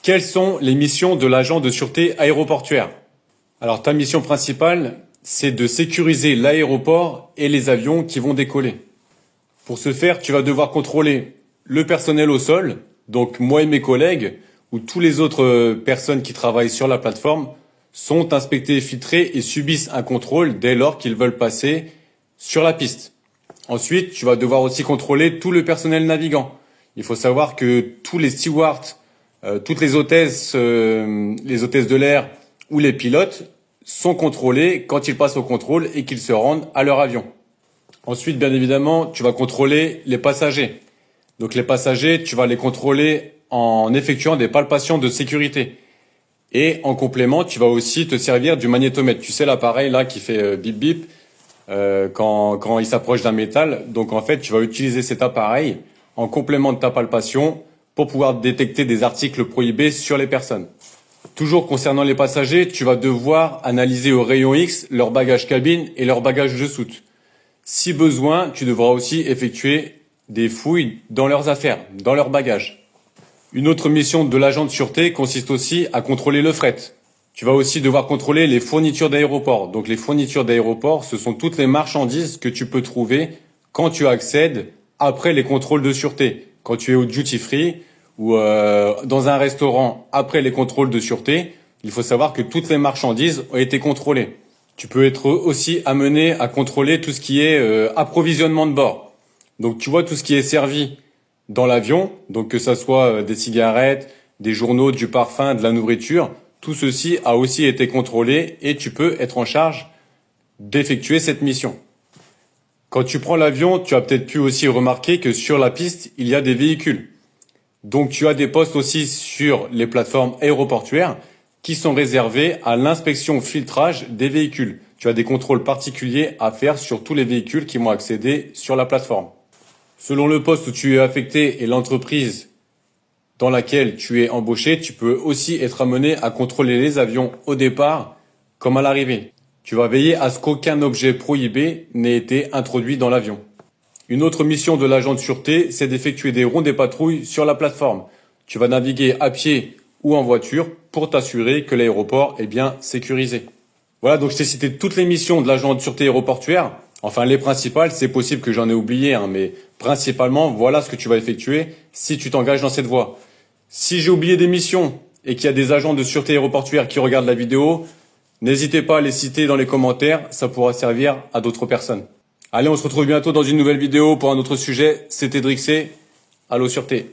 Quelles sont les missions de l'agent de sûreté aéroportuaire? Alors, ta mission principale, c'est de sécuriser l'aéroport et les avions qui vont décoller. Pour ce faire, tu vas devoir contrôler le personnel au sol, donc moi et mes collègues, ou tous les autres personnes qui travaillent sur la plateforme, sont inspectés, filtrés et subissent un contrôle dès lors qu'ils veulent passer sur la piste. Ensuite, tu vas devoir aussi contrôler tout le personnel navigant. Il faut savoir que tous les stewards, toutes les hôtesses de l'air ou les pilotes sont contrôlés quand ils passent au contrôle et qu'ils se rendent à leur avion. Ensuite, bien évidemment, tu vas contrôler les passagers. Donc les passagers, tu vas les contrôler en effectuant des palpations de sécurité. Et en complément, tu vas aussi te servir du magnétomètre. Tu sais, l'appareil là qui fait bip bip quand il s'approche d'un métal. Donc en fait, tu vas utiliser cet appareil en complément de ta palpation pour pouvoir détecter des articles prohibés sur les personnes. Toujours concernant les passagers, tu vas devoir analyser au rayon X leur bagage cabine et leur bagage de soute. Si besoin, tu devras aussi effectuer des fouilles dans leurs affaires, dans leurs bagages. Une autre mission de l'agent de sûreté consiste aussi à contrôler le fret. Tu vas aussi devoir contrôler les fournitures d'aéroport. Donc les fournitures d'aéroport, ce sont toutes les marchandises que tu peux trouver quand tu accèdes après les contrôles de sûreté. Quand tu es au duty free ou dans un restaurant après les contrôles de sûreté, il faut savoir que toutes les marchandises ont été contrôlées. Tu peux être aussi amené à contrôler tout ce qui est approvisionnement de bord. Donc tu vois tout ce qui est servi dans l'avion, donc que ça soit des cigarettes, des journaux, du parfum, de la nourriture, tout ceci a aussi été contrôlé et tu peux être en charge d'effectuer cette mission. Quand tu prends l'avion, tu as peut-être pu aussi remarquer que sur la piste, il y a des véhicules. Donc tu as des postes aussi sur les plateformes aéroportuaires qui sont réservés à l'inspection filtrage des véhicules. Tu as des contrôles particuliers à faire sur tous les véhicules qui vont accéder sur la plateforme. Selon le poste où tu es affecté et l'entreprise dans laquelle tu es embauché, tu peux aussi être amené à contrôler les avions au départ comme à l'arrivée. Tu vas veiller à ce qu'aucun objet prohibé n'ait été introduit dans l'avion. Une autre mission de l'agent de sûreté, c'est d'effectuer des rondes et patrouilles sur la plateforme. Tu vas naviguer à pied ou en voiture pour t'assurer que l'aéroport est bien sécurisé. Voilà, donc je t'ai cité toutes les missions de l'agent de sûreté aéroportuaire. Enfin, les principales, c'est possible que j'en ai oublié, mais principalement, voilà ce que tu vas effectuer si tu t'engages dans cette voie. Si j'ai oublié des missions et qu'il y a des agents de sûreté aéroportuaire qui regardent la vidéo, n'hésitez pas à les citer dans les commentaires, ça pourra servir à d'autres personnes. Allez, on se retrouve bientôt dans une nouvelle vidéo pour un autre sujet. C'était Drixé, Allo Sûreté.